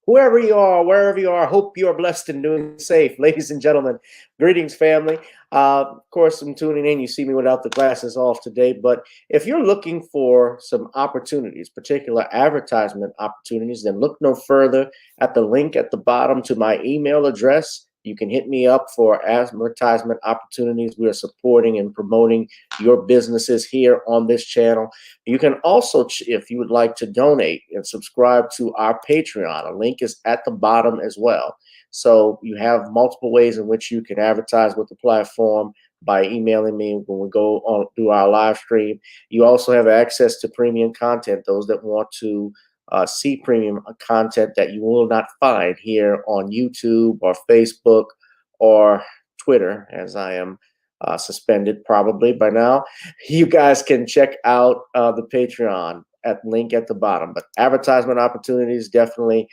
whoever you are, wherever you are, hope you are blessed and doing safe. Ladies and gentlemen, greetings, family. Of course, I'm tuning in. You see me without the glasses off today, but if you're looking for some opportunities, particular advertisement opportunities, then look no further at the link at the bottom to my email address. You can hit me up for advertisement opportunities. We are supporting and promoting your businesses here on this channel. You can also, if you would like to donate and subscribe to our Patreon, a link is at the bottom as well. So you have multiple ways in which you can advertise with the platform by emailing me when we go on through our live stream. You also have access to premium content. Those that want to see premium content that you will not find here on YouTube or Facebook or Twitter, as I am suspended probably by now. You guys can check out the Patreon at link at the bottom. But advertisement opportunities, definitely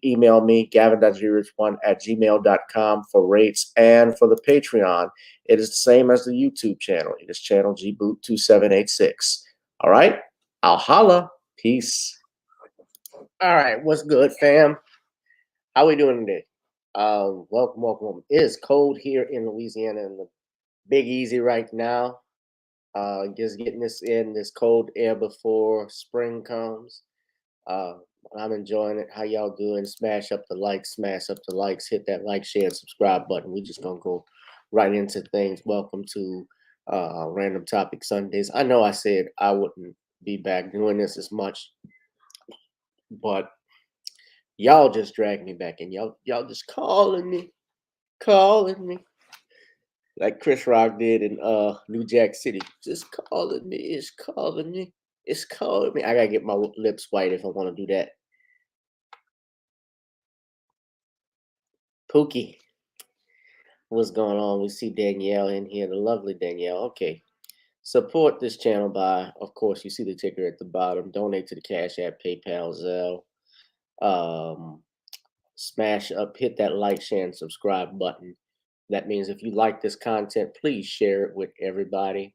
email me, gavin.grich1@gmail.com for rates. And for the Patreon, it is the same as the YouTube channel. It is channel gboot2786. All right, I'll holla. Peace. All right, what's good, fam? How we doing today? Welcome, welcome. It is cold here in Louisiana in the Big Easy right now. Just getting this cold air before spring comes. Uh, I'm enjoying it. How y'all doing? Smash up the likes, hit that like, share, and subscribe button. We just gonna go right into things. Welcome to Random Topic Sundays. I know I said I wouldn't be back doing this as much, but y'all just dragged me back, and y'all just calling me, like Chris Rock did in New Jack City. Just calling me, it's calling me, it's calling me. I gotta get my lips white if I want to do that. Pookie, what's going on? We see Danielle in here, the lovely Danielle. Okay. Support this channel by, of course, you see the ticker at the bottom. Donate to the Cash App, PayPal, Zelle. Smash up, hit that like, share, and subscribe button. That means if you like this content, please share it with everybody.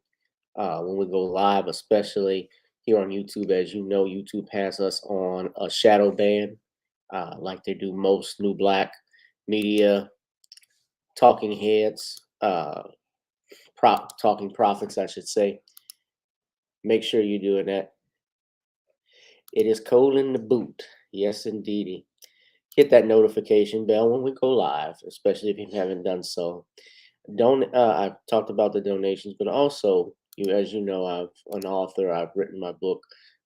When we go live, especially here on YouTube, as you know, YouTube has us on a shadow ban, like they do most new black media talking heads, talking prophets, I should say. Make sure you're doing that. It is cold in the boot. Yes, indeedy. Hit that notification bell when we go live, especially if you haven't done so. I've talked about the donations, but also, as you know, I'm an author. I've written my book,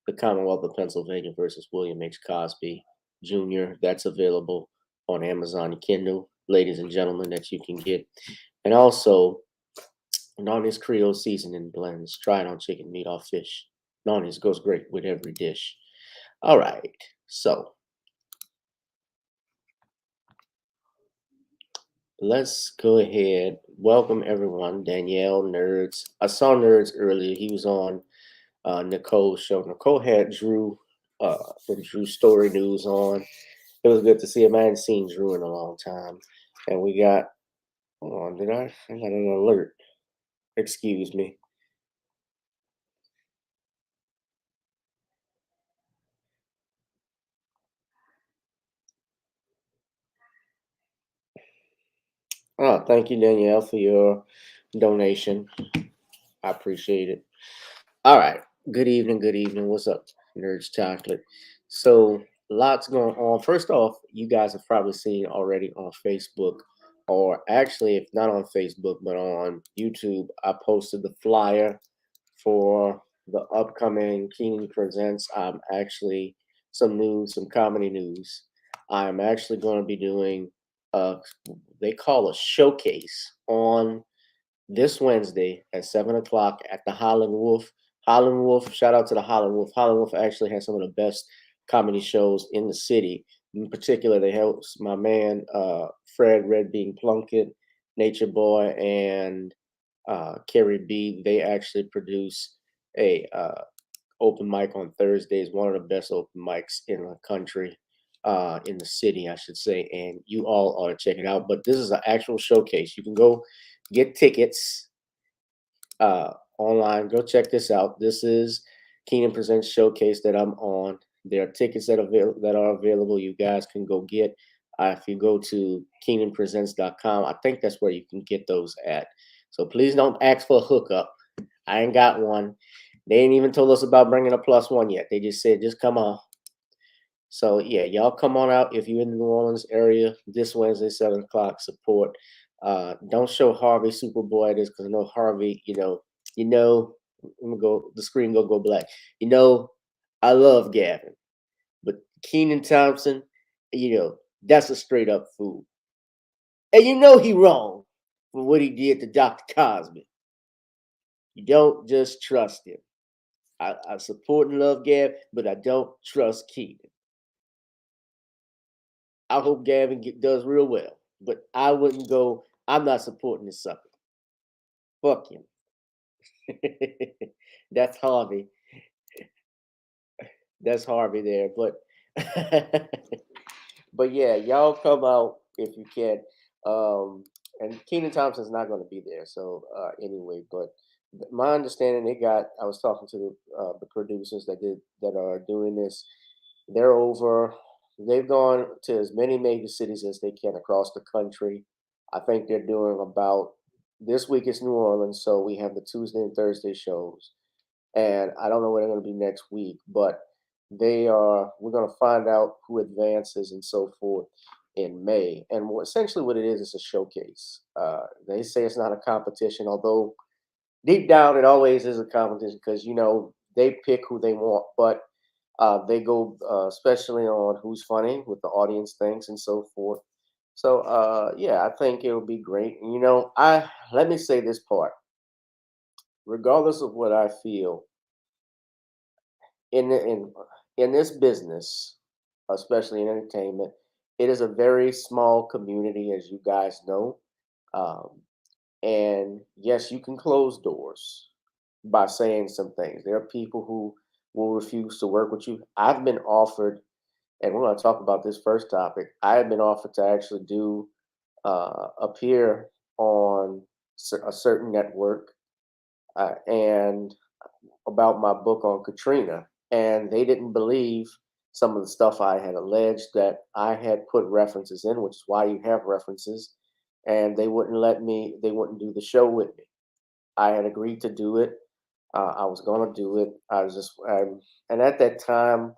The Commonwealth of Pennsylvania versus William H. Cosby Jr. That's available on Amazon Kindle, ladies and gentlemen, that you can get. And also, Nani's Creole seasoning blends, tried on chicken, meat, or fish. Nani's goes great with every dish. All right, so let's go ahead. Welcome everyone. Danielle, Nerds. I saw Nerds earlier. He was on Nicole's show. Nicole had Drew from Drew Story News on. It was good to see him. I hadn't seen Drew in a long time. And we got, hold on, I got an alert. Excuse me. Oh, thank you, Danielle, for your donation. I appreciate it. All right. Good evening. Good evening. What's up, Nerds Chocolate? So, lots going on. First off, you guys have probably seen already on Facebook, or actually, if not on Facebook, but on YouTube, I posted the flyer for the upcoming Keenan Presents. I'm actually some news, some comedy news. I'm actually going to be doing they call a showcase on this Wednesday at 7 o'clock at the Holland Wolf. Holland Wolf, shout out to the Holland Wolf. Holland Wolf actually has some of the best comedy shows in the city. In particular, they host my man Fred Red Bean Plunkett, Nature Boy, and Carrie B. They actually produce a open mic on Thursdays, one of the best open mics in the country, in the city, I should say, and you all ought to check it out. But this is an actual showcase. You can go get tickets online. Go check this out. This is Keenan Presents Showcase that I'm on. There are tickets that are available. You guys can go get. If you go to KeenanPresents.com, I think that's where you can get those at. So please don't ask for a hookup. I ain't got one. They ain't even told us about bringing a plus one yet. They just said just come on. So yeah, y'all come on out if you're in the New Orleans area this Wednesday, 7 o'clock. Support. Don't show Harvey Superboy at this because I know Harvey. You know. I'm gonna go. The screen go black. You know, I love Gavin, but Keenan Thompson, that's a straight up fool, and you know he wrong for what he did to Dr. Cosby. You don't just trust him. I support and love Gavin, but I don't trust Keenan. I hope Gavin does real well, but I wouldn't go. I'm not supporting this sucker. Fuck him. That's Harvey. That's Harvey there. But but yeah, y'all come out if you can. And Keenan Thompson's not going to be there. So anyway, but my understanding, they got. I was talking to the producers that are doing this. They're over. They've gone to as many major cities as they can across the country. I think they're doing about this week is New Orleans, so we have the Tuesday and Thursday shows, and I don't know where they're going to be next week, but they are. We're going to find out who advances and so forth in May, and essentially what it is a showcase. They say it's not a competition, although deep down it always is a competition because they pick who they want, but they go especially on who's funny, what the audience thinks, and so forth. So yeah, I think it'll be great. And, I let me say this part. Regardless of what I feel in the- in this business, especially in entertainment, it is a very small community, as you guys know. Um, and yes, you can close doors by saying some things. There are people who will refuse to work with you. I've been offered, and we're going to talk about this first topic. I have been offered to actually do appear on a certain network and about my book on Katrina, and they didn't believe some of the stuff I had alleged that I had put references in, which is why you have references, and they wouldn't let me. They wouldn't do the show with me. I had agreed to do it. I was going to do it. And at that time,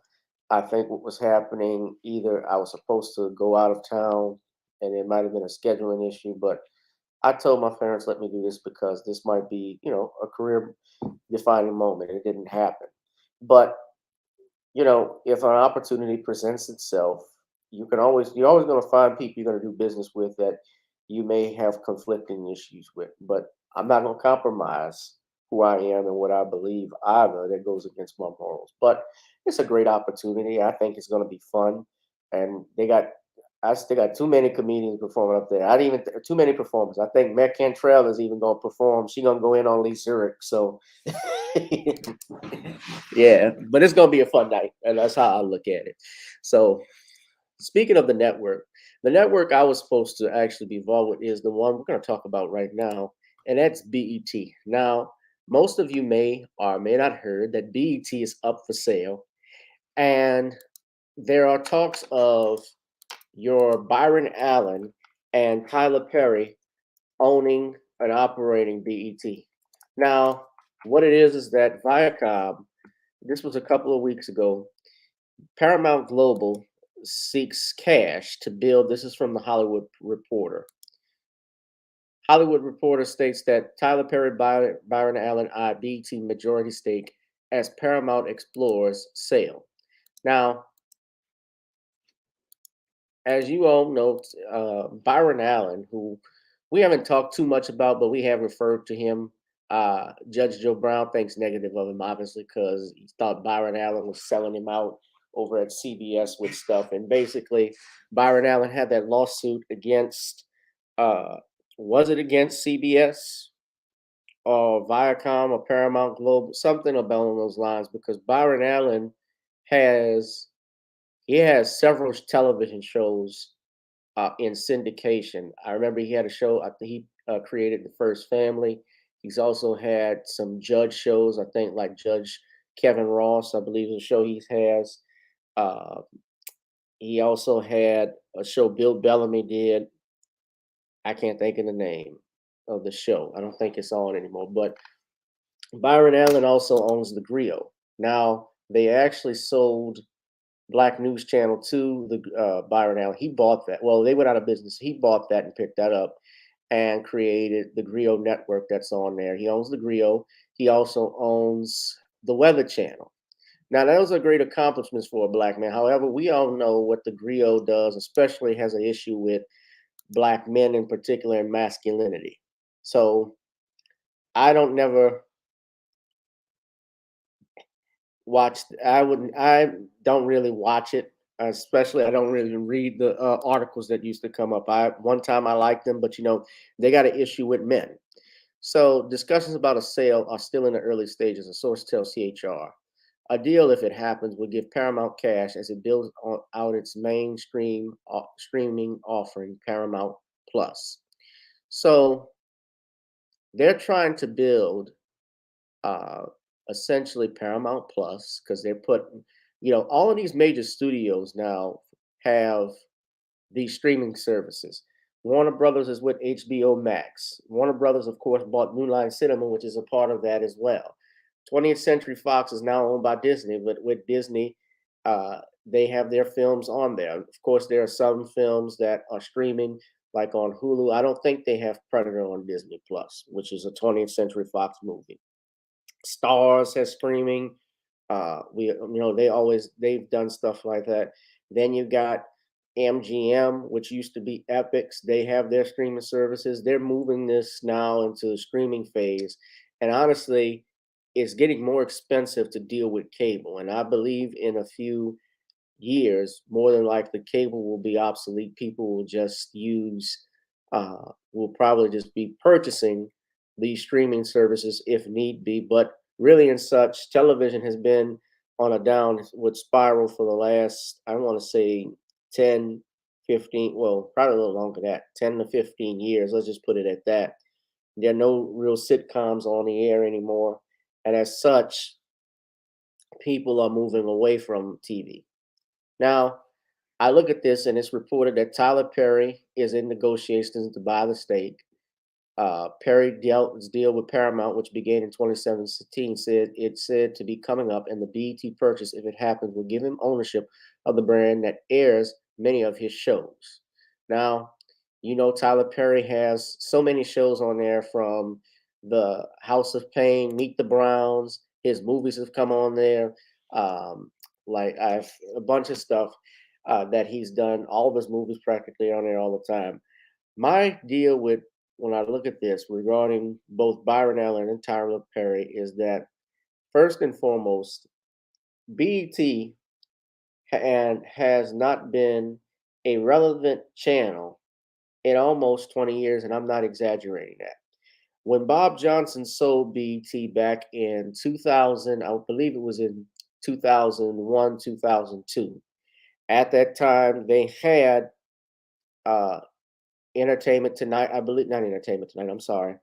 I think what was happening, either I was supposed to go out of town and it might have been a scheduling issue, but I told my parents, let me do this because this might be, a career defining moment. It didn't happen. But, if an opportunity presents itself, you're always going to find people you're going to do business with that you may have conflicting issues with. But I'm not going to compromise who I am and what I believe either that goes against my morals. But it's a great opportunity. I think it's going to be fun. And I still got too many comedians performing up there. I didn't even too many performers. I think Matt Cantrell is even going to perform. She's going to go in on Lee Zurich. So yeah, but it's going to be a fun night, and that's how I look at it. So speaking of the network I was supposed to actually be involved with is the one we're going to talk about right now, and that's BET. Now, most of you may or may not heard that BET is up for sale, and there are talks of your Byron Allen and Tyler Perry owning and operating BET. Now, what it is that Viacom, this was a couple of weeks ago, Paramount Global seeks cash to build. This is from the Hollywood Reporter. Hollywood Reporter states that Tyler Perry, Byron Allen eyed BET majority stake as Paramount explores sale. Now, as you all know, Byron Allen, who we haven't talked too much about, but we have referred to him. Judge Joe Brown thinks negative of him, obviously, because he thought Byron Allen was selling him out over at CBS with stuff. And basically, Byron Allen had that lawsuit against, uh, was it against CBS or Viacom or Paramount Global, something along those lines, because Byron Allen has has several television shows in syndication. I remember he had a show. I think he created The First Family. He's also had some judge shows. I think like Judge Kevin Ross, I believe, is a show he has. Uh, he also had a show Bill Bellamy did. I can't think of the name of the show. I don't think it's on anymore. But Byron Allen also owns the Griot. Now they actually sold Black News Channel to the Byron Allen. He bought that. Well, they went out of business. He bought that and picked that up and created the Griot network that's on there. He owns the Griot. He also owns the Weather Channel. Now, those are great accomplishments for a black man. However, we all know what the Griot does, especially has an issue with black men in particular and masculinity. So I don't never watch. I don't really watch it. Especially, I don't really read the articles that used to come up. I one time I liked them, but they got an issue with men. So discussions about a sale are still in the early stages. A source tells CHR. A deal, if it happens, would give Paramount cash as it builds out its mainstream streaming offering, Paramount Plus. So they're trying to build uh, essentially Paramount Plus because they're putting, all of these major studios now have these streaming services. Warner Brothers is with HBO Max. Warner Brothers, of course, bought New Line Cinema, which is a part of that as well. 20th Century Fox is now owned by Disney, but with Disney, they have their films on there. Of course, there are some films that are streaming, like on Hulu. I don't think they have Predator on Disney Plus, which is a 20th Century Fox movie. Stars has streaming. They've done stuff like that. Then you got MGM, which used to be Epix. They have their streaming services. They're moving this now into the streaming phase. And honestly, it's getting more expensive to deal with cable. And I believe in a few years, more than likely, cable will be obsolete. People will just will probably just be purchasing these streaming services if need be. But really, and such, television has been on a downward spiral for the last, I want to say, 10, 15, well, probably a little longer than that, 10 to 15 years. Let's just put it at that. There are no real sitcoms on the air anymore. And as such, people are moving away from TV. Now, I look at this and it's reported that Tyler Perry is in negotiations to buy the stake. Perry dealt his deal with Paramount, which began in 2017, said to be coming up, and the BET purchase, if it happens, will give him ownership of the brand that airs many of his shows. Now, Tyler Perry has so many shows on there, from the House of Pain, Meet the Browns. His movies have come on there. Um, like I've a bunch of stuff that he's done. All of his movies practically on there all the time. My deal with when I look at this regarding both Byron Allen and Tyler Perry is that first and foremost, BET has not been a relevant channel in almost 20 years, and I'm not exaggerating that. When Bob Johnson sold BET back in 2000, I believe it was in 2001, 2002. At that time, they had uh, Entertainment Tonight. I believe not Entertainment Tonight. I'm sorry.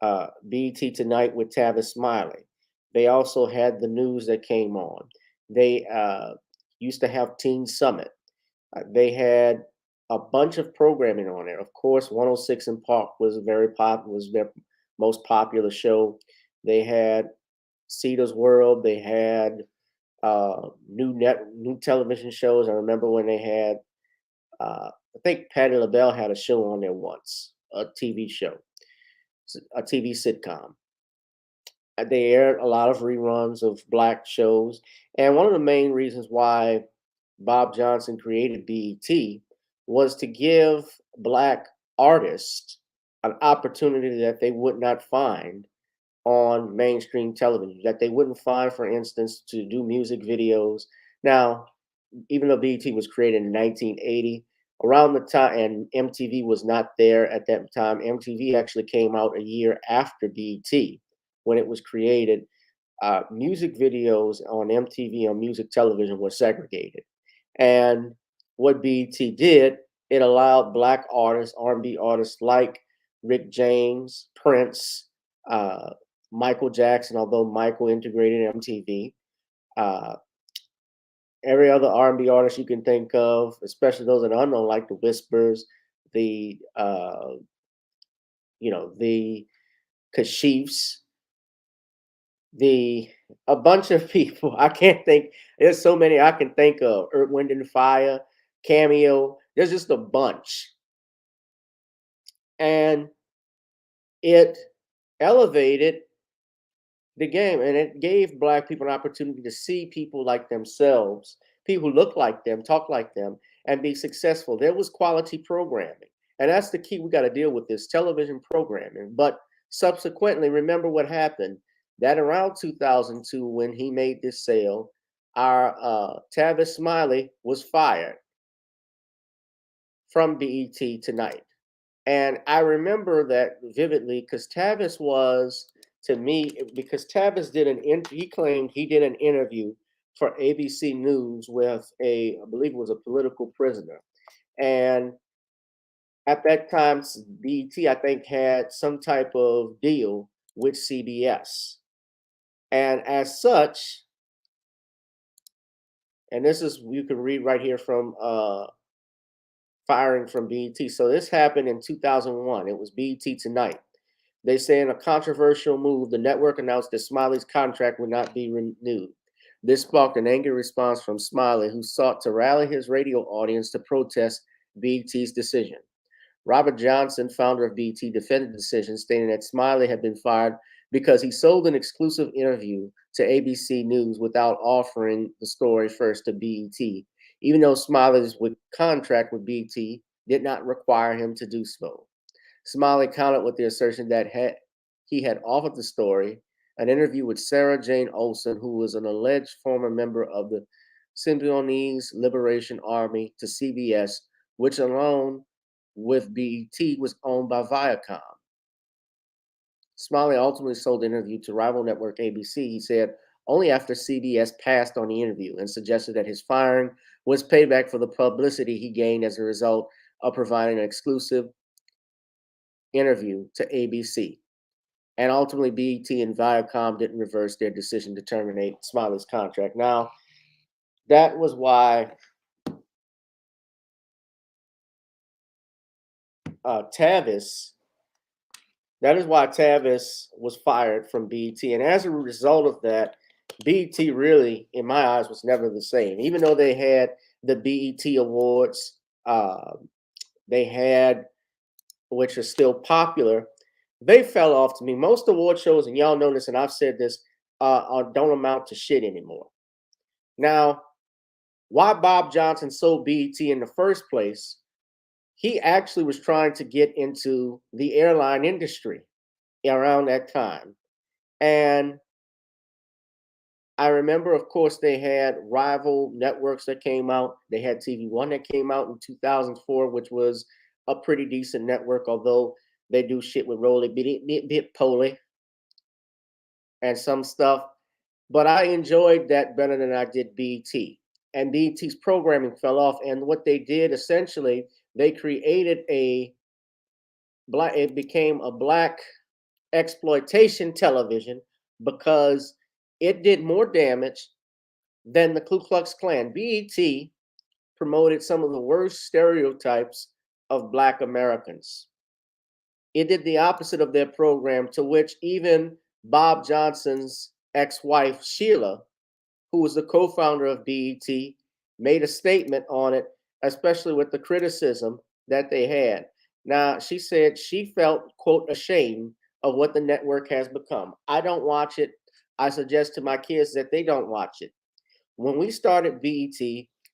BET Tonight with Tavis Smiley. They also had the news that came on. They used to have Teen Summit. They had a bunch of programming on there. Of course, 106 in Park was was their most popular show. They had Cedar's World. They had new television shows. I remember when they had I think Patti LaBelle had a show on there once, a TV show, a TV sitcom. They aired a lot of reruns of black shows, and one of the main reasons why Bob Johnson created BET was to give black artists an opportunity that they would not find on mainstream television, that they wouldn't find, for instance, to do music videos. Now, even though BET was created in 1980, around the time, and MTV was not there at that time, MTV actually came out a year after BET when it was created. Music videos on MTV, on music television, were segregated. And what BET did, it allowed black artists, R&B artists like Rick James, Prince, uh, Michael Jackson, although Michael integrated MTV, uh, every other R&B artist you can think of, especially those that are unknown, like the Whispers, the the Kashifs, the a bunch of people. I can't think. There's so many I can think of. Earth, Wind, and Fire, Cameo. There's just a bunch, and it elevated the game, and it gave black people an opportunity to see people like themselves, people who look like them, talk like them, and be successful. There was quality programming, and that's the key. We got to deal with this television programming. But subsequently, remember what happened, that around 2002, when he made this sale, our Tavis Smiley was fired from BET Tonight. And I remember that vividly because Tavis was, to me, because Tavis did he claimed he did an interview for ABC News with I believe it was a political prisoner. And at that time, BET, I think, had some type of deal with CBS. And as such, and this is, you can read right here from firing from BET. So this happened in 2001. It was BET Tonight. They say in a controversial move, the network announced that Smiley's contract would not be renewed. This sparked an angry response from Smiley, who sought to rally his radio audience to protest BET's decision. Robert Johnson, founder of BET, defended the decision, stating that Smiley had been fired because he sold an exclusive interview to ABC News without offering the story first to BET, even though Smiley's contract with BET did not require him to do so. Smiley countered with the assertion that he had offered the story, an interview with Sarah Jane Olsen, who was an alleged former member of the Symbionese Liberation Army, to CBS, which alone with BET was owned by Viacom. Smiley ultimately sold the interview to rival network ABC, he said, only after CBS passed on the interview and suggested that his firing was payback for the publicity he gained as a result of providing an exclusive interview to ABC. And ultimately, BET and Viacom didn't reverse their decision to terminate Smiley's contract. Now, that was why Tavis, that is why Tavis was fired from BET. And as a result of that, BET really, in my eyes, was never the same. Even though they had the BET Awards, they had, which are still popular, they fell off to me. Most award shows, and y'all know this, and I've said this, don't amount to shit anymore. Now, why Bob Johnson sold BET in the first place, he actually was trying to get into the airline industry around that time. And I remember, of course, they had rival networks that came out. They had TV One that came out in 2004, which was a pretty decent network, although they do shit with Roly Bit Poly and some stuff. But I enjoyed that better than I did BET. And BET's programming fell off. And what they did essentially, they created it became a black exploitation television because it did more damage than the Ku Klux Klan. BET promoted some of the worst stereotypes of Black Americans. It did the opposite of their program, to which even Bob Johnson's ex-wife, Sheila, who was the co-founder of BET, made a statement on it, especially with the criticism that they had. Now, she said she felt, quote, ashamed of what the network has become. I don't watch it. I suggest to my kids that they don't watch it. When we started BET,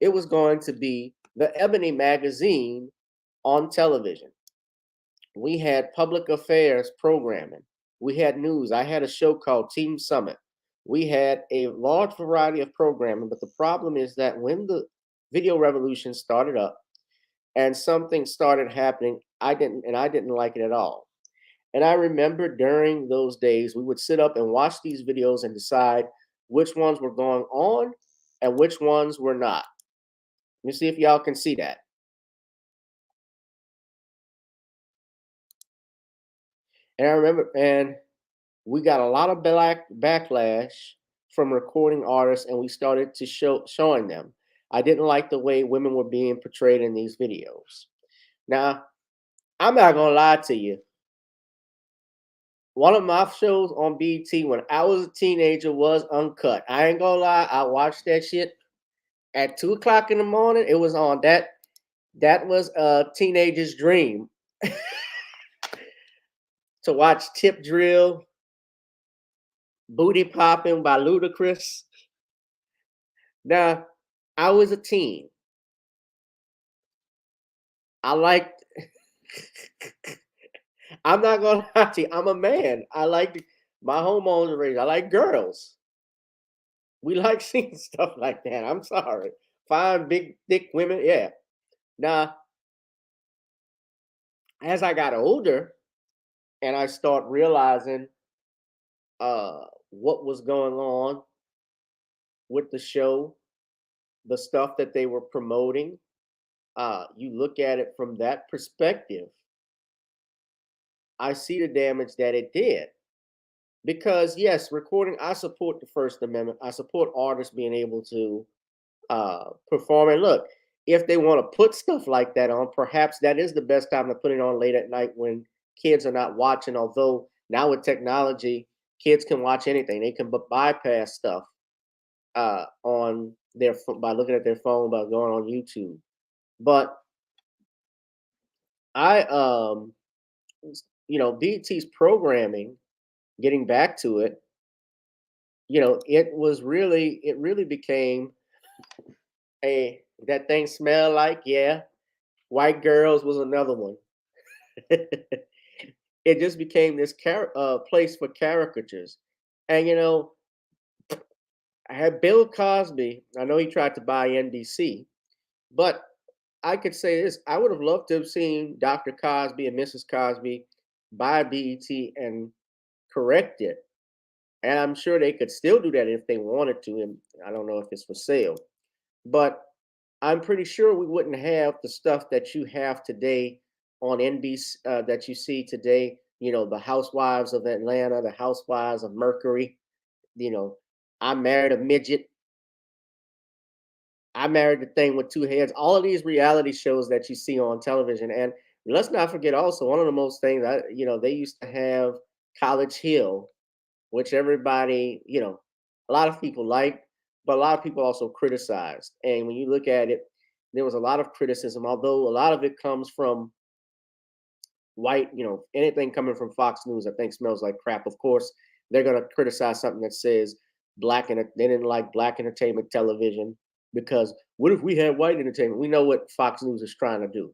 it was going to be the Ebony magazine on television. We had public affairs programming. We had news. I had a show called Team Summit. We had a large variety of programming, but the problem is that when the video revolution started up and something started happening, I didn't like it at all. And I remember during those days, we would sit up and watch these videos and decide which ones were going on and which ones were not. Let me see if y'all can see that. And I remember, and we got a lot of backlash from recording artists, and we started to showing them. I didn't like the way women were being portrayed in these videos. Now, I'm not gonna lie to you. One of my shows on BT when I was a teenager was Uncut. I ain't gonna lie, I watched that shit at 2 o'clock in the morning. It was on that was a teenager's dream to watch Tip Drill, Booty Popping by Ludacris. Now, I was a teen. I liked I'm not gonna lie to you, I'm a man. I like my hormones are raised. I like girls. We like seeing stuff like that. I'm sorry. Fine, big, thick women. Yeah. Now, as I got older and I start realizing what was going on with the show, the stuff that they were promoting, you look at it from that perspective, I see the damage that it did. Because yes, recording, I support the First Amendment. I support artists being able to perform. And look, if they want to put stuff like that on, perhaps that is the best time to put it on late at night when kids are not watching. Although now with technology, kids can watch anything. They can bypass stuff on their by looking at their phone, by going on YouTube. But I, BT's programming. Getting back to it, it really became a that thing smell like, yeah. White Girls was another one. It just became this place for caricatures. And I had Bill Cosby. I know he tried to buy NBC, but I could say this: I would have loved to have seen Dr. Cosby and Mrs. Cosby buy BET and correct it. And I'm sure they could still do that if they wanted to. And I don't know if it's for sale, but I'm pretty sure we wouldn't have the stuff that you have today on NBC, that you see today. The Housewives of Atlanta, the Housewives of Mercury. You know, I married a midget. I married the thing with two heads. All of these reality shows that you see on television, and let's not forget also one of the most things they used to have College Hill, which everybody, a lot of people liked, but a lot of people also criticized. And when you look at it, there was a lot of criticism, although a lot of it comes from white, anything coming from Fox News, I think smells like crap. Of course, they're going to criticize something that says they didn't like black entertainment television because what if we had white entertainment? We know what Fox News is trying to do.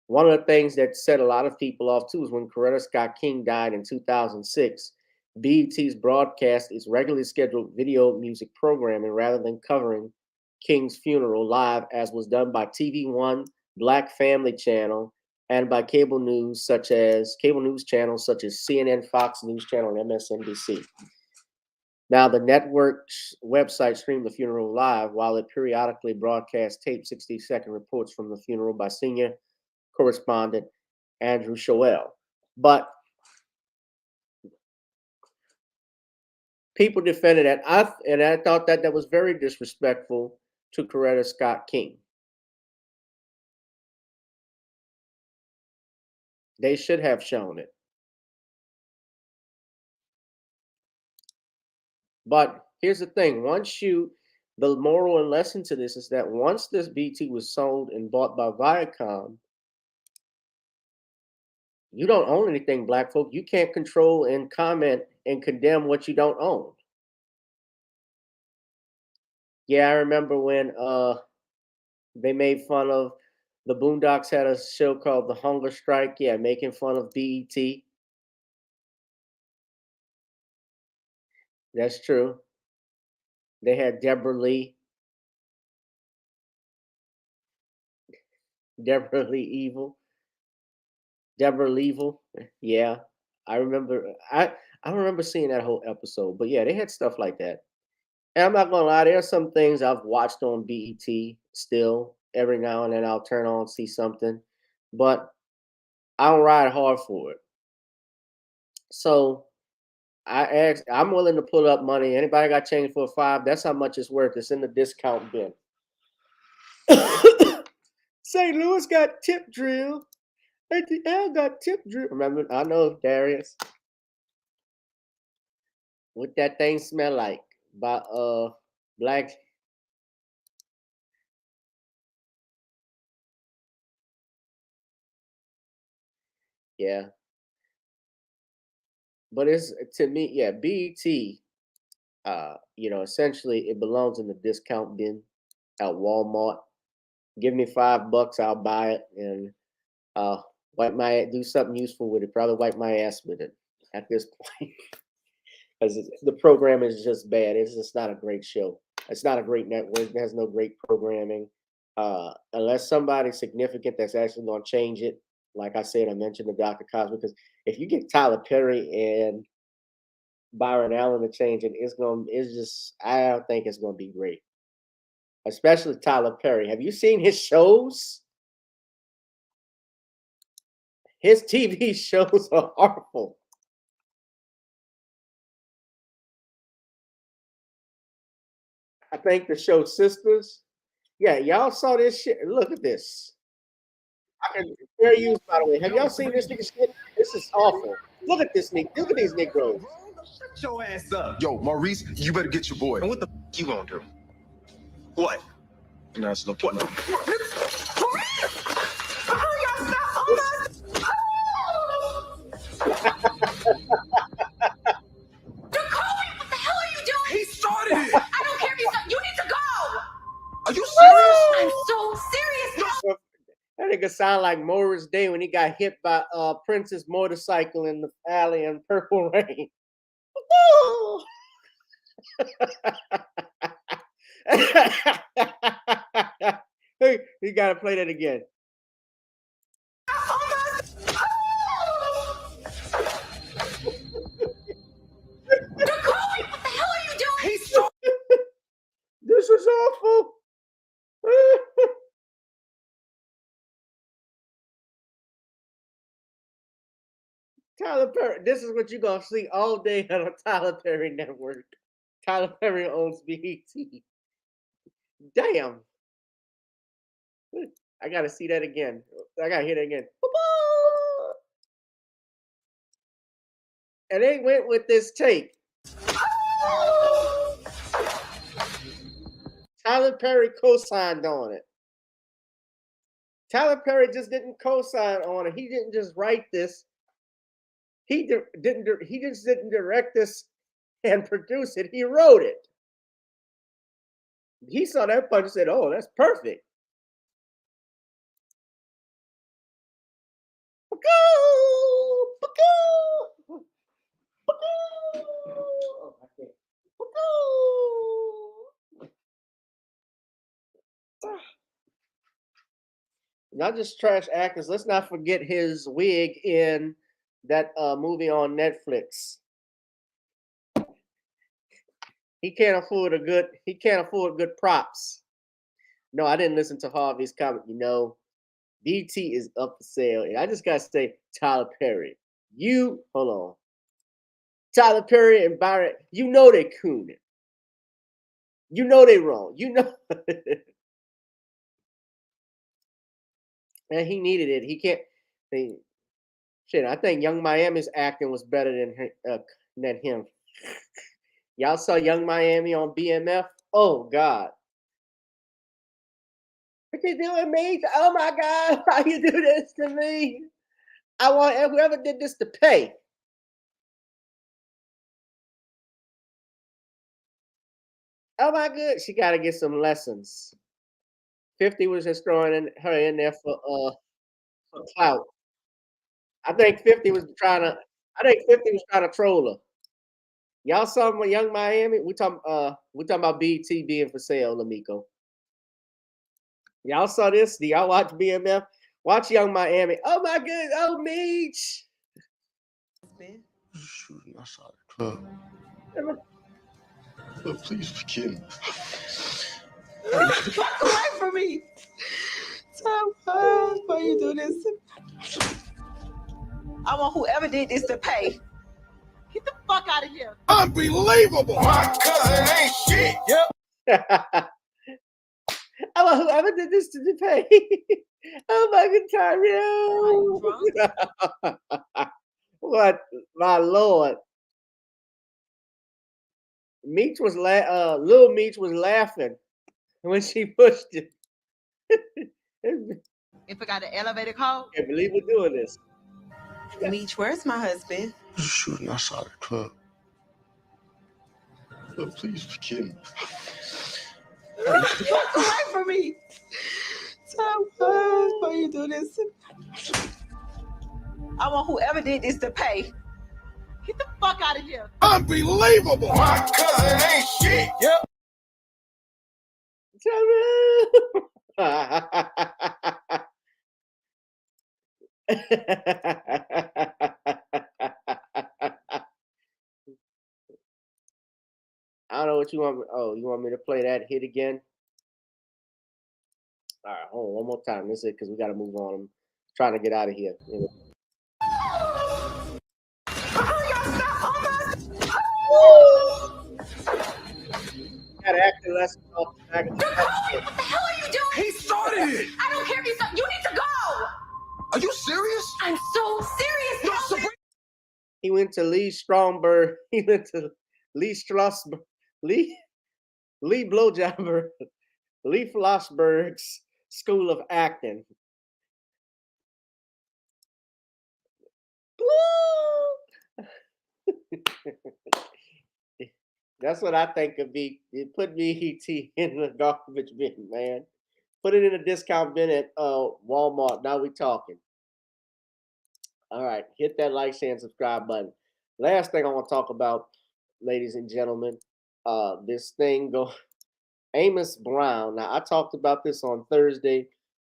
One of the things that set a lot of people off too is when Coretta Scott King died in 2006. BET's broadcast its regularly scheduled video music programming rather than covering King's funeral live, as was done by TV One, Black Family Channel, and by cable news channels such as CNN, Fox News Channel, and MSNBC. Now, the network's website streamed the funeral live, while it periodically broadcast taped 60-second reports from the funeral by senior correspondent Andrew Shoel. But people defended that. I thought that was very disrespectful to Coretta Scott King. They should have shown it. But here's the thing: the moral and lesson to this is that once this BT was sold and bought by Viacom, you don't own anything, black folk. You can't control and comment and condemn what you don't own. Yeah, I remember when they made fun of the Boondocks had a show called The Hunger Strike. Yeah, making fun of BET. That's true. They had Deborah Lee Evil, Deborah Leevil. Yeah, I remember. I remember seeing that whole episode. But yeah, they had stuff like that. And I'm not gonna lie, there are some things I've watched on BET still. Every now and then I'll turn on see something, but I don't ride hard for it. So I'm willing to pull up money. Anybody got change for a $5? That's how much it's worth. It's in the discount bin. St. Louis got tip drill. ATL got tip drill. Remember, I know, Darius. What that thing smell like? By Black. Yeah. But it's to me, yeah, BET, essentially it belongs in the discount bin at Walmart. Give me $5, I'll buy it and uh do something useful with it. Probably wipe my ass with it at this point. Because the program is just bad. It's just not a great show. It's not a great network. It has no great programming. Unless somebody significant that's actually going to change it. Like I said, I mentioned the Dr. Cosby because if you get Tyler Perry and Byron Allen to change it, it's just I don't think it's gonna be great. Especially Tyler Perry. Have you seen his shows? His TV shows are awful. I think the show Sisters. Yeah, y'all saw this shit. Look at this. I can fair use, by the way. Have y'all seen this nigga shit? This is awful. Look at this nigga. Look at these Negroes. Shut your ass up. Yo, Maurice, you better get your boy. And what the you gonna do? What? No, it's no point. He started it. I don't care if you start. You need to go. Are you serious? I'm so serious. That nigga sound like Morris Day when he got hit by Prince's motorcycle in the alley in Purple Rain. Hey, you gotta play that again. What the hell are you doing? He started. This is awful. Tyler Perry. This is what you're gonna see all day on a Tyler Perry network. Tyler Perry owns BET. Damn. I gotta see that again. I gotta hear that again. And they went with this tape. Tyler Perry co-signed on it. Tyler Perry just didn't co-sign on it. He didn't just write this. He just didn't direct this and produce it. He wrote it. He saw that punch and said, "Oh, that's perfect." Not just trash actors. Let's not forget his wig in that movie on Netflix. He can't afford good props. No, I didn't listen to Harvey's comment. BT is up for sale. And I just gotta say, Tyler Perry. Hold on. Tyler Perry and Byron, they cooning. They wrong. And he needed it. He can't. I think Young Miami's acting was better than him. Y'all saw Young Miami on BMF? Oh God. What you doing, me? Oh my God, why you do this to me? I want whoever did this to pay. Oh my God, she gotta get some lessons. 50 was just throwing her in there for clout. I think 50 was trying to troll her. Y'all saw my Young Miami? We talking about BT being for sale, Lamiko. Y'all saw this? Do y'all watch BMF? Watch Young Miami. Oh my God! Oh Meech! Shooting outside the club. Look, please forgive me. Fuck away from me! Tom, why you do this? I want whoever did this to pay. Get the fuck out of here. Unbelievable. My cousin ain't shit. Yep. I want whoever did this to pay. Oh my God, Tyrell. What, my Lord. Little Meech was laughing when she pushed it. If I got an elevator call. Can't believe we're doing this. Meech, where's my husband? Just shooting outside the club. But please forgive me. Walk away from me. Why you do this? I want whoever did this to pay. Get the fuck out of here. Unbelievable. My cousin ain't shit. Yep. I don't know what you want. Oh, you want me to play that hit again? All right, hold on one more time. This is it because we got to move on. I'm trying to get out of here. Gotta act less off the back of the What the hell are you doing? He started it. I don't care if you start. You need to go. Are you serious? I'm so serious. No, Help me. Sabrina. He went to Lee Stromberg. He went to Lee Strasberg. Lee Blowjobber. Lee Flossberg's School of Acting. That's what I think of be. It put BET in the garbage bin, man. Put it in a discount bin at Walmart. Now we talking. All right, hit that like, share, and subscribe button. Last thing I want to talk about, ladies and gentlemen, this thing go Amos Brown. Now I talked about this on Thursday,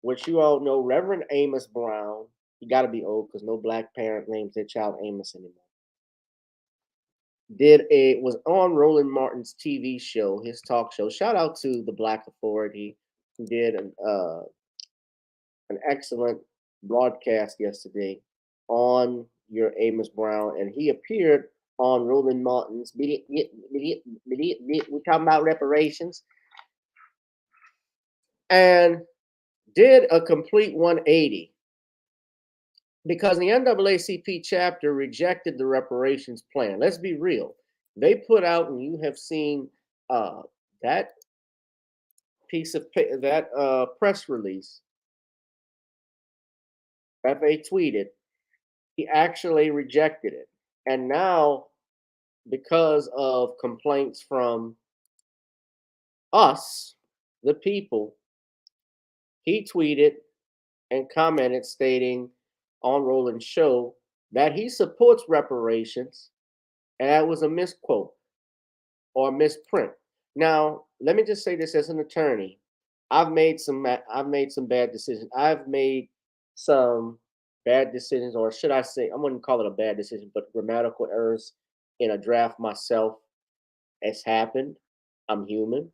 which you all know, Reverend Amos Brown. He got to be old because no black parent names their child Amos anymore. Was on Roland Martin's TV show, his talk show. Shout out to the Black Authority who did an excellent broadcast yesterday on your Amos Brown, and he appeared on Roland Martin's. We're talking about reparations, and did a complete 180 because the NAACP chapter rejected the reparations plan. Let's be real. They put out, and you have seen that piece of that press release that they tweeted. He actually rejected it. And now, because of complaints from us, the people, he tweeted and commented stating on Roland's show that he supports reparations, and that was a misquote or misprint. Now, let me just say this as an attorney. I've made some bad decisions. I've made some bad decisions, or should I say, I wouldn't call it a bad decision, but grammatical errors in a draft myself. It's happened. I'm human.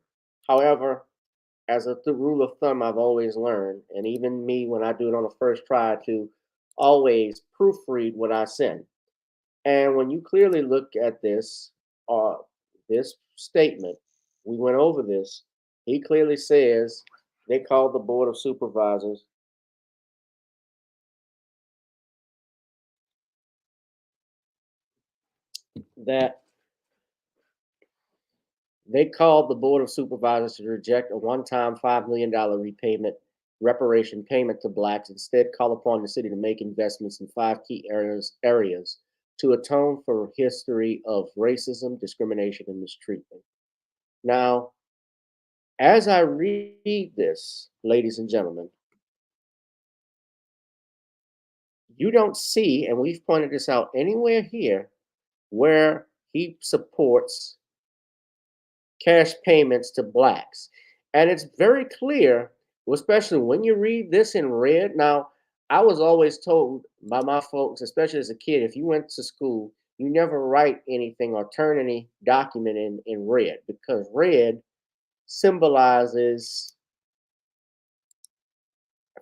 However, as the rule of thumb, I've always learned, and even me when I do it on the first try, to always proofread what I send. And when you clearly look at this statement, we went over this. He clearly says they called the Board of Supervisors that they called the Board of Supervisors to reject a one-time $5 million reparation payment to blacks. Instead, call upon the city to make investments in 5 key areas to atone for history of racism, discrimination, and mistreatment. Now, as I read this, ladies and gentlemen, you don't see, and we've pointed this out anywhere here, where he supports cash payments to blacks. And it's very clear, especially when you read this in red. Now, I was always told by my folks, especially as a kid, if you went to school, you never write anything or turn any document in red, because red symbolizes,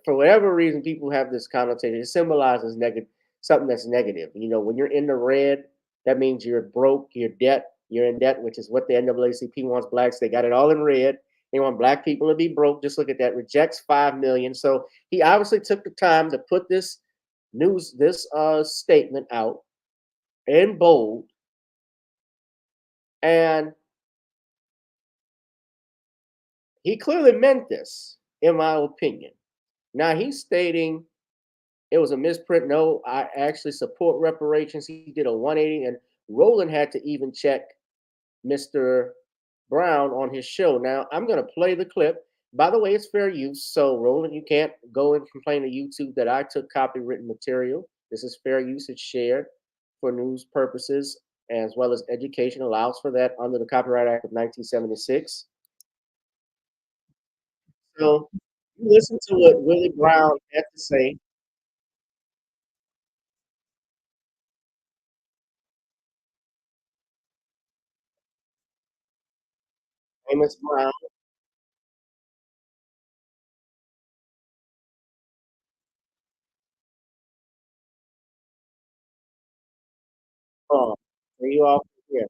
for whatever reason, people have this connotation. It symbolizes negative, something that's negative. You know, when you're in the red, That means you're broke, you're in debt, which is what the NAACP wants blacks. They got it all in red. They want black people to be broke. Just look at that. Rejects 5 million. So he obviously took the time to put this statement out in bold, and he clearly meant this, in my opinion. Now he's stating it was a misprint. No, I actually support reparations. He did a 180, and Roland had to even check Mr. Brown on his show. Now I'm going to play the clip. By the way, it's fair use. So Roland, you can't go and complain to YouTube that I took copywritten material. This is fair use. It's shared for news purposes as well as education. Allows for that under the Copyright Act of 1976. So listen to what Willie Brown had to say. Amos Brown. Oh, are you all here?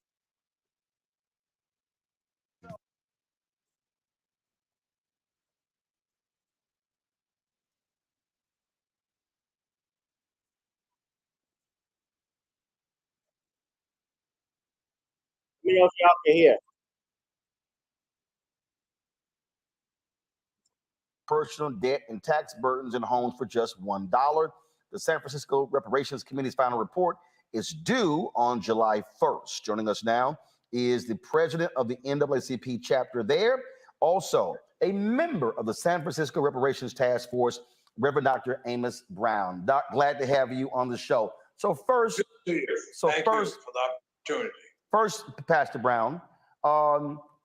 Let me know if y'all can hear. Personal debt and tax burdens in homes for just $1. The San Francisco Reparations Committee's final report is due on July 1st. Joining us now is the president of the NAACP chapter there, also a member of the San Francisco Reparations Task Force, Reverend Dr. Amos Brown. Doc, glad to have you on the show. So first, Thank you for the opportunity. First, Pastor Brown,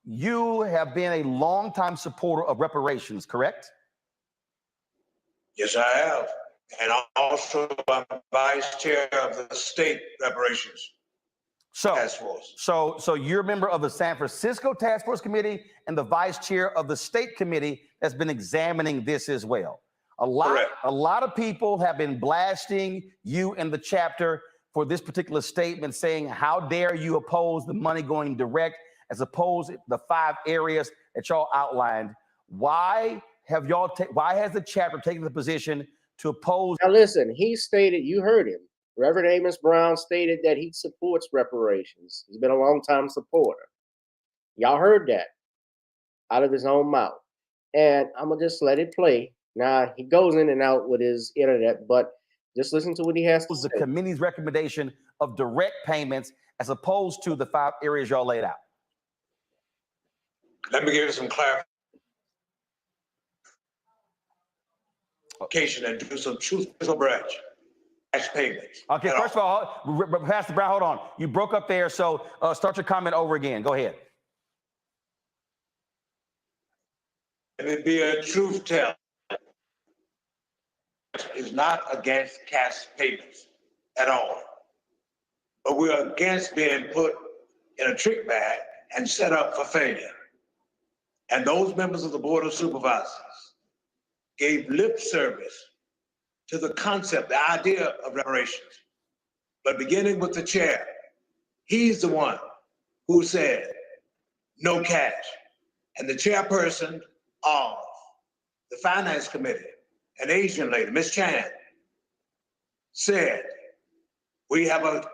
you have been a longtime supporter of reparations, correct? Yes, I have. And also I'm vice chair of the state reparations task force. So you're a member of the San Francisco Task Force Committee and the vice chair of the state committee that's been examining this as well. A lot of people have been blasting you and the chapter for this particular statement, saying, how dare you oppose the money going direct as opposed to the 5 areas that y'all outlined. Why has the chapter taken the position to oppose? Now listen, he stated, you heard him. Reverend Amos Brown stated that he supports reparations. He's been a long-time supporter. Y'all heard that out of his own mouth. And I'm going to just let it play. Now, he goes in and out with his internet, but just listen to what he has to say. The committee's recommendation of direct payments as opposed to the 5 areas y'all laid out. Let me give you some clarification and do some truthful bridge. Cash payments. Okay, first of all, Pastor Brown, hold on. You broke up there, so start your comment over again. Go ahead. Let me be a truth teller. Is not against cash payments at all. But we're against being put in a trick bag and set up for failure. And those members of the Board of Supervisors gave lip service to the concept, the idea of reparations. But beginning with the chair, he's the one who said no cash. And the chairperson of the Finance Committee, an Asian lady, Miss Chan, said, we have a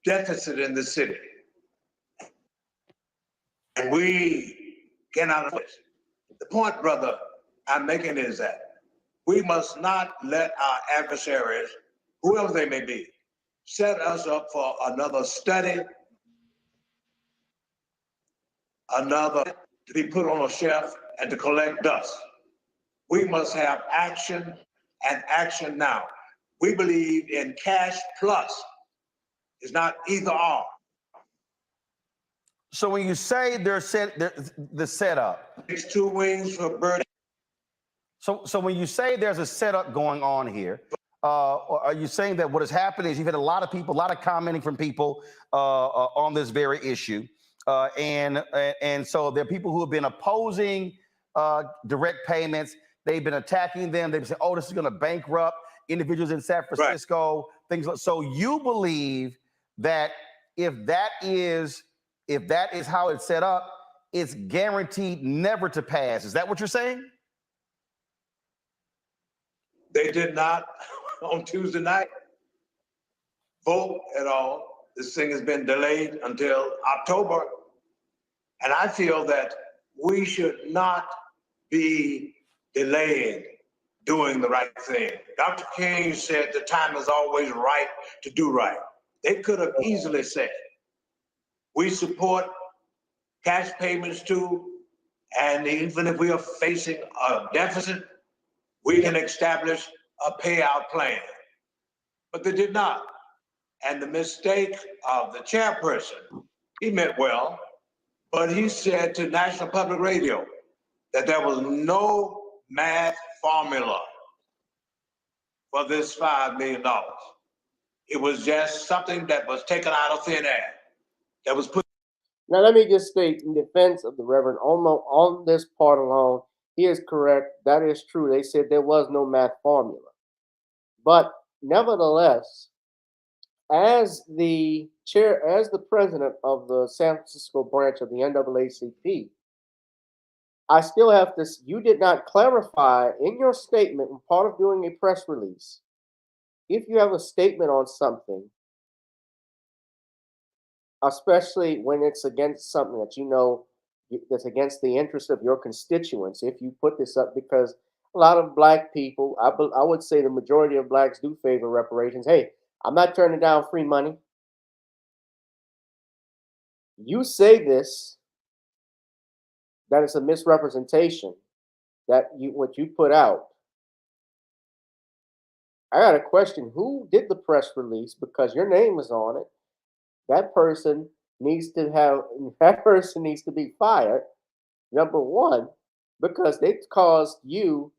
deficit in the city. And we cannot afford it. The point, brother, I'm making is that we must not let our adversaries, whoever they may be, set us up for another study, another to be put on a shelf and to collect dust. We must have action and action now. We believe in cash plus. It's not either or. So when you say the setup, It's 2 wings for bird. So when you say there's a setup going on here, are you saying that what has happened is you've had a lot of people, a lot of commenting from people on this very issue, and so there are people who have been opposing direct payments. They've been attacking them. They've said, "Oh, this is going to bankrupt individuals in San Francisco." Right. Things like so. You believe that if that is how it's set up, it's guaranteed never to pass. Is that what you're saying? They did not on Tuesday night vote at all. This thing has been delayed until October. And I feel that we should not be delaying doing the right thing. Dr. King said the time is always right to do right. They could have easily said, we support cash payments too, and even if we are facing a deficit, we can establish a payout plan. But they did not. And the mistake of the chairperson, he meant well, but he said to National Public Radio that there was no math formula for this $5 million. It was just something that was taken out of thin air, that was put. Now, let me just state in defense of the Reverend, on this part alone, he is correct. That is true. They said there was no math formula. But nevertheless, as the president of the San Francisco branch of the NAACP, I still have to, you did not clarify in your statement, and part of doing a press release, if you have a statement on something, especially when it's against something that you know that's against the interest of your constituents, if you put this up, because a lot of black people, I would say the majority of blacks do favor reparations. Hey, I'm not turning down free money. You say this, that it's a misrepresentation, that what you put out. I got a question. Who did the press release? Because your name is on it. That person needs to be fired. Number one, because they caused you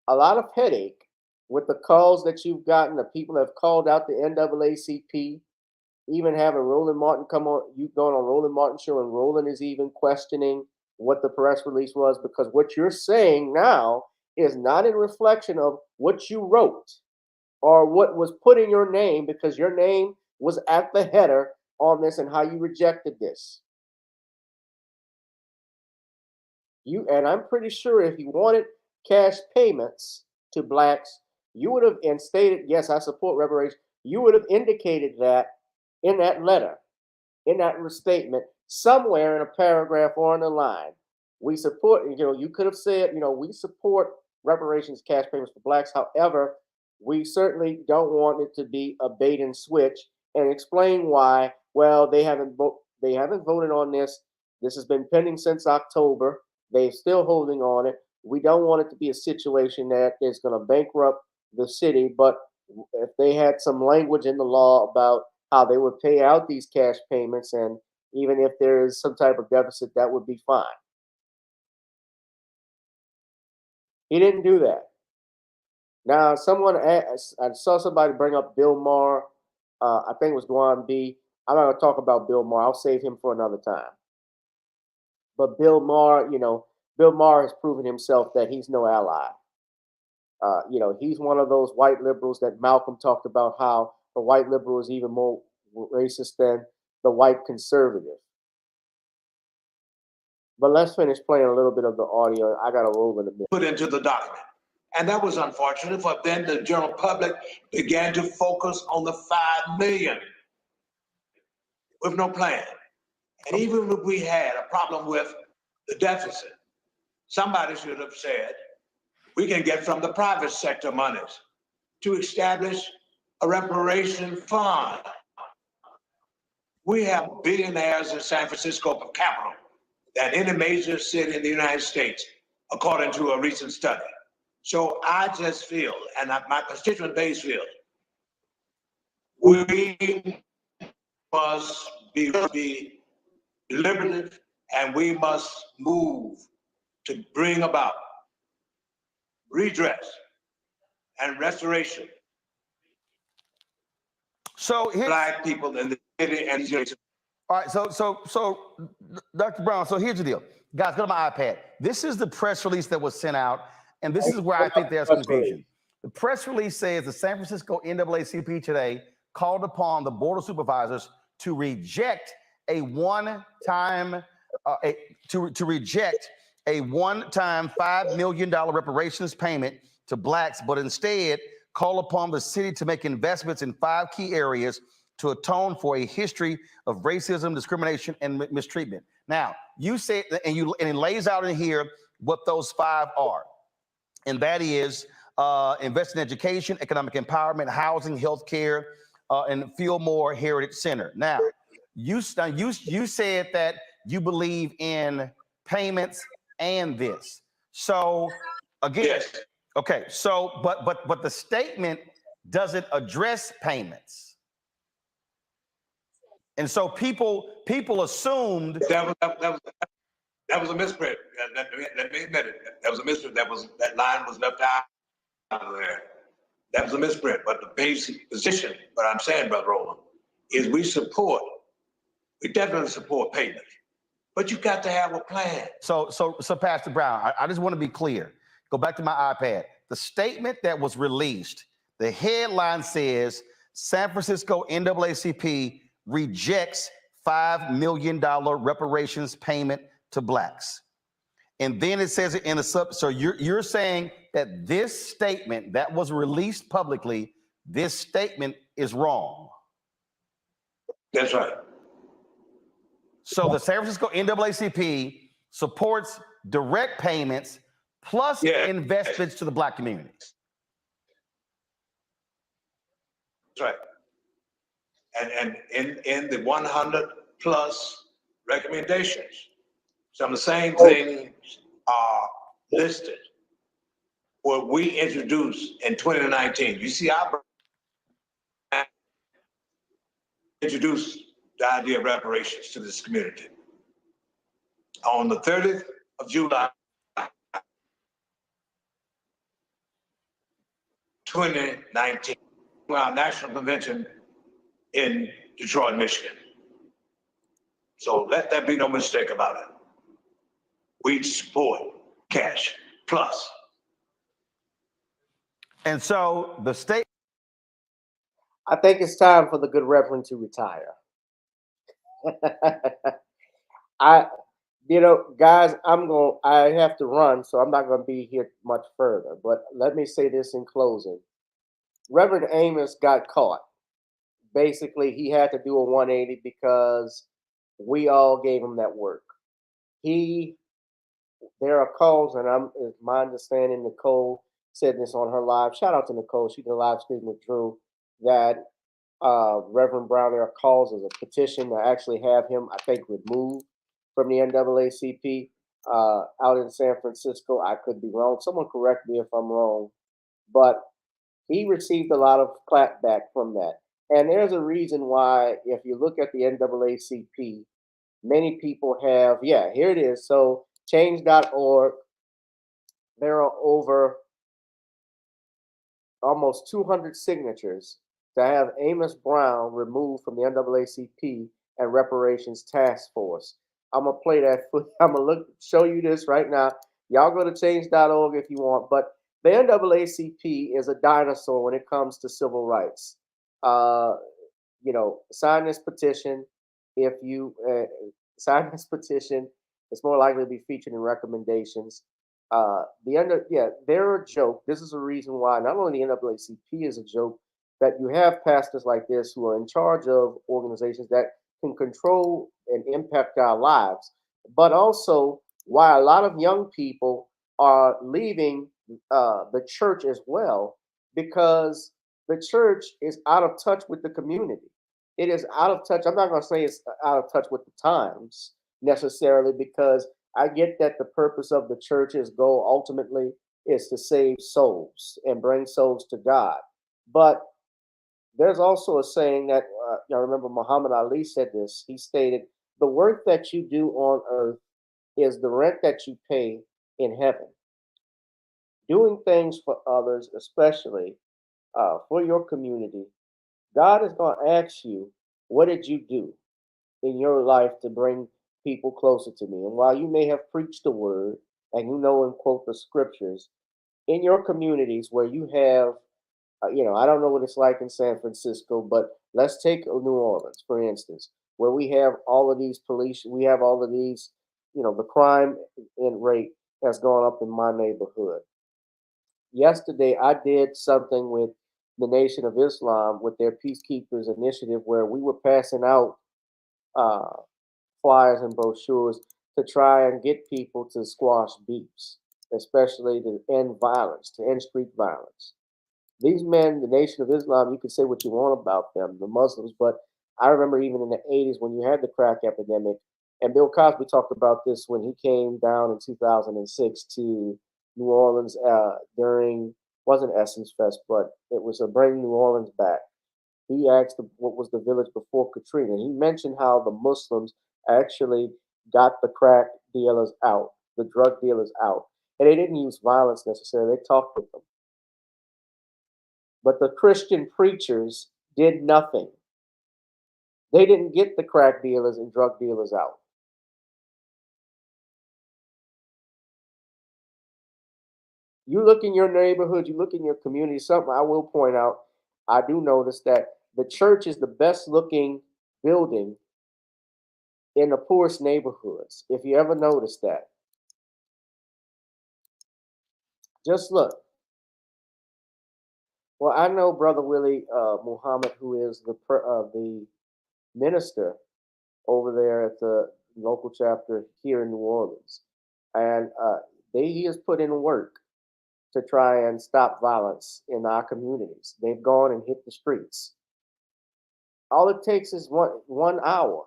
a lot of headache with the calls that you've gotten. The people have called out the NAACP, even having Roland Martin come on, you going on Roland Martin show, and Roland is even questioning what the press release was, because what you're saying now is not in reflection of what you wrote or what was put in your name, because your name was at the header on this and how you rejected this. And I'm pretty sure if you wanted cash payments to blacks, you would have, and stated, yes, I support reparations, you would have indicated that in that letter, in that statement, somewhere in a paragraph or in a line. We support, you could have said, we support reparations, cash payments for blacks. However, we certainly don't want it to be a bait and switch, and explain why. Well, they haven't voted on this. This has been pending since October. They're still holding on it. We don't want it to be a situation that is going to bankrupt the city. But if they had some language in the law about how they would pay out these cash payments, and even if there is some type of deficit, that would be fine. He didn't do that. Now, I saw somebody bring up Bill Maher. I think it was Dwan B. I'm not going to talk about Bill Maher. I'll save him for another time. But Bill Maher, Bill Maher has proven himself that he's no ally. He's one of those white liberals that Malcolm talked about, how the white liberal is even more racist than the white conservative. But let's finish playing a little bit of the audio. I got to roll in a minute. Put into the document. And that was unfortunate, but then the general public began to focus on the 5 million with no plan. And even if we had a problem with the deficit, somebody should have said, we can get from the private sector monies to establish a reparation fund. We have billionaires in San Francisco per capita than any major city in the United States, according to a recent study. So I just feel, and my constituent base feels, we must be deliberative, and we must move to bring about redress and restoration. So black people in the city and all right, so Dr. Brown, so here's the deal. Guys, go to my iPad. This is the press release that was sent out, and this is where I think there's confusion. The press release says the San Francisco NAACP today called upon the Board of Supervisors to reject a one-time reject a one-time $5 million reparations payment to blacks, but instead call upon the city to make investments in 5 key areas to atone for a history of racism, discrimination, and mistreatment. Now, you said, and it lays out in here what those 5 are, and that is invest in education, economic empowerment, housing, healthcare, and Fillmore Heritage Center. Now, you said that you believe in payments and this. So again, Yes. okay. So, but the statement doesn't address payments, and so people assumed That was a misprint. Let me admit it. That was a misprint. That line was left out of there. That was a misprint. But the basic position, what I'm saying, Brother Roland, is we definitely support payment. But you got to have a plan. So Pastor Brown, I just want to be clear. Go back to my iPad. The statement that was released, the headline says San Francisco NAACP rejects $5 million reparations payment to blacks. And then it says it in a so you're saying that this statement that was released publicly, this statement is wrong. That's right. So the San Francisco NAACP supports direct payments plus investments to the black community. That's right. And in the 100 plus recommendations, some of the same things are listed. What we introduced in 2019. You see, I introduced the idea of reparations to this community. On the 30th of July, 2019, our national convention in Detroit, Michigan. So let there be no mistake about it. We support cash plus. And so the state. I think it's time for the good reverend to retire. Guys, I have to run, so I'm not going to be here much further. But let me say this in closing. Reverend Amos got caught. Basically, he had to do a 180 because we all gave him that work. There are calls, and it's my understanding Nicole said this on her live. Shout out to Nicole. She did a live stream with Drew that Reverend Brown, there are calls as a petition to actually have him, I think, removed from the NAACP out in San Francisco. I could be wrong. Someone correct me if I'm wrong. But he received a lot of clapback from that. And there's a reason why, if you look at the NAACP, many people have, here it is. So change.org, there are over almost 200 signatures to have Amos Brown removed from the NAACP and Reparations Task Force. I'm gonna play that. I'm gonna show you this right now. Y'all go to change.org if you want, but the NAACP is a dinosaur when it comes to civil rights. Sign this petition. If you sign this petition, it's more likely to be featured in recommendations. They're a joke. This is a reason why not only the NAACP is a joke, that you have pastors like this who are in charge of organizations that can control and impact our lives, but also why a lot of young people are leaving the church as well, because the church is out of touch with the community. It is out of touch. I'm not going to say it's out of touch with the times necessarily, because I get that the purpose of the church's goal ultimately is to save souls and bring souls to God. But there's also a saying that, I remember Muhammad Ali said this. He stated, the work that you do on earth is the rent that you pay in heaven. Doing things for others, especially for your community, God is going to ask you, what did you do in your life to bring people closer to me? And while you may have preached the word and and quote the scriptures, in your communities where you have I don't know what it's like in San Francisco, but let's take New Orleans, for instance, where we have all of these police, we have all of these, the crime and rate has gone up in my neighborhood. Yesterday, I did something with the Nation of Islam with their Peacekeepers initiative where we were passing out uh, flyers and brochures to try and get people to squash beefs, especially to end violence, to end street violence. These men, the Nation of Islam, you can say what you want about them, the Muslims, but I remember even in the 80s when you had the crack epidemic, and Bill Cosby talked about this when he came down in 2006 to New Orleans during, wasn't Essence Fest, but it was a Bring New Orleans Back. He asked what was the village before Katrina. He mentioned how the Muslims actually got the crack dealers out, the drug dealers out. And they didn't use violence necessarily, they talked with them. But the Christian preachers did nothing. They didn't get the crack dealers and drug dealers out. You look in your neighborhood, you look in your community, something I will point out, I do notice that the church is the best looking building in the poorest neighborhoods. If you ever notice that, just look. Well, I know Brother Willie Muhammad, who is the minister over there at the local chapter here in New Orleans, and he has put in work to try and stop violence in our communities. They've gone and hit the streets. All it takes is one hour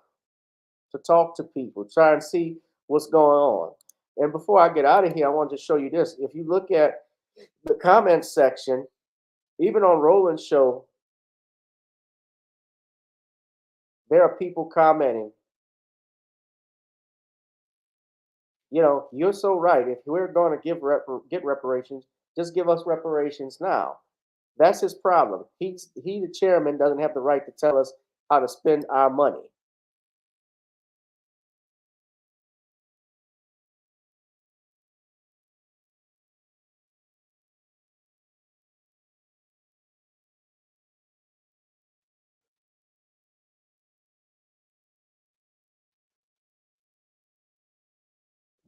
to talk to people, try and see what's going on. And before I get out of here, I want to show you this. If you look at the comments section, even on Roland's show, there are people commenting, you're so right. If we're going to get reparations, just give us reparations now. That's his problem. He, the chairman, doesn't have the right to tell us how to spend our money.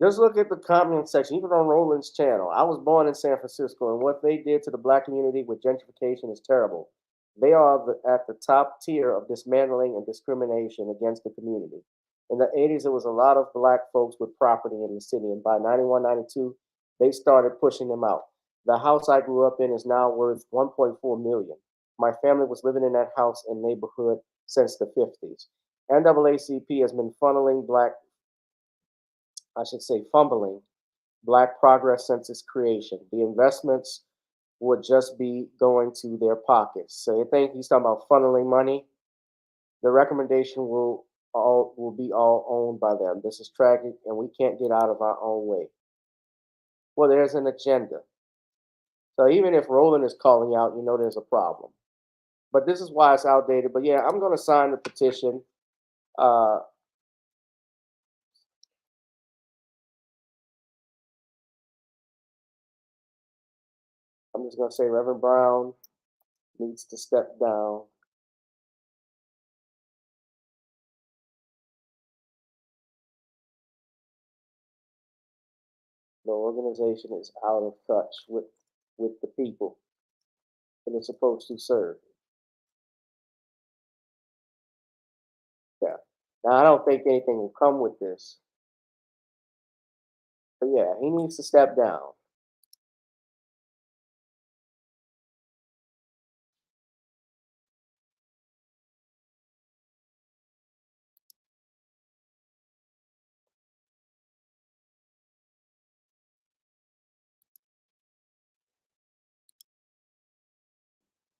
Just look at the comment section, even on Roland's channel. I was born in San Francisco, and what they did to the black community with gentrification is terrible. They are at the top tier of dismantling and discrimination against the community. In the 80s, there was a lot of black folks with property in the city, and by 91, 92, they started pushing them out. The house I grew up in is now worth 1.4 million. My family was living in that house and neighborhood since the 50s. NAACP has been fumbling black progress since its creation. The investments would just be going to their pockets. So you think he's talking about funneling money? The recommendation will be all owned by them. This is tragic, and we can't get out of our own way. Well, there's an agenda. So even if Roland is calling out, there's a problem. But this is why it's outdated. But yeah, I'm going to sign the petition. I'm just going to say Reverend Brown needs to step down. The organization is out of touch with the people that it's supposed to serve. Yeah. Now, I don't think anything will come with this. But yeah, he needs to step down.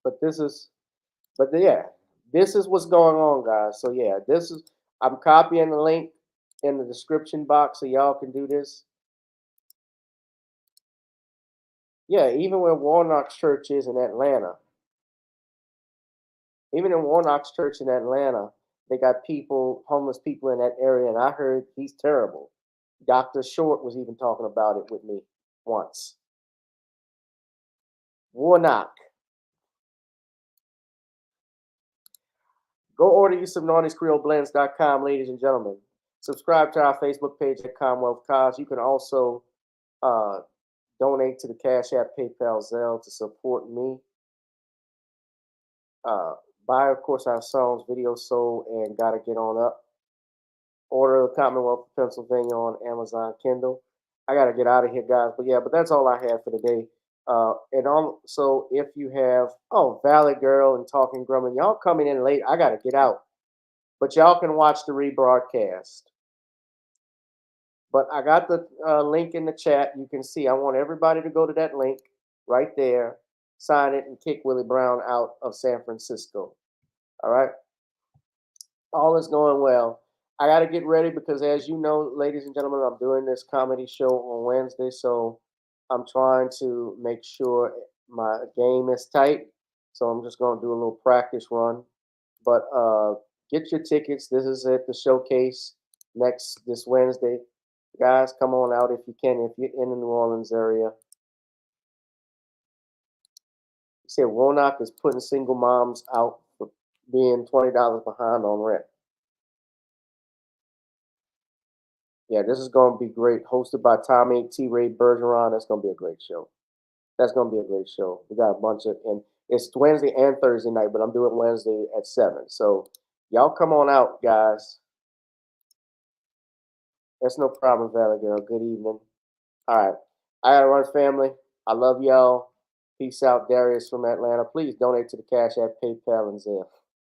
But this is what's going on, guys. So yeah, I'm copying the link in the description box so y'all can do this. Yeah, even where Warnock's church is in Atlanta, even in Warnock's church in Atlanta, they got homeless people in that area, and I heard he's terrible. Dr. Short was even talking about it with me once. Warnock. Go order you some Naughty'sCreoleBlends.com, ladies and gentlemen. Subscribe to our Facebook page at Commonwealth Cause. You can also donate to the Cash App, PayPal, Zelle to support me. Buy, of course, our songs, Video Soul, and Gotta Get On Up. Order the Commonwealth of Pennsylvania on Amazon Kindle. I got to get out of here, guys. But that's all I have for today. And also, if you have, Valley Girl and Talking Grumman, y'all coming in late. I got to get out. But y'all can watch the rebroadcast. But I got the link in the chat. You can see. I want everybody to go to that link right there, sign it, and kick Willie Brown out of San Francisco. All right? All is going well. I got to get ready because, as you know, ladies and gentlemen, I'm doing this comedy show on Wednesday. So I'm trying to make sure my game is tight. So I'm just going to do a little practice run. But get your tickets. This is it, the showcase this Wednesday. Guys, come on out if you can, if you're in the New Orleans area. You said Womack is putting single moms out for being $20 behind on rent. Yeah, this is going to be great. Hosted by Tommy T. Ray Bergeron. That's going to be a great show. That's going to be a great show. We got a bunch of, and it's Wednesday and Thursday night, but I'm doing Wednesday at 7. So y'all come on out, guys. That's no problem, Valley Girl. Good evening. All right. I got to run, family. I love y'all. Peace out, Darius from Atlanta. Please donate to the Cash App, PayPal, and Zelle.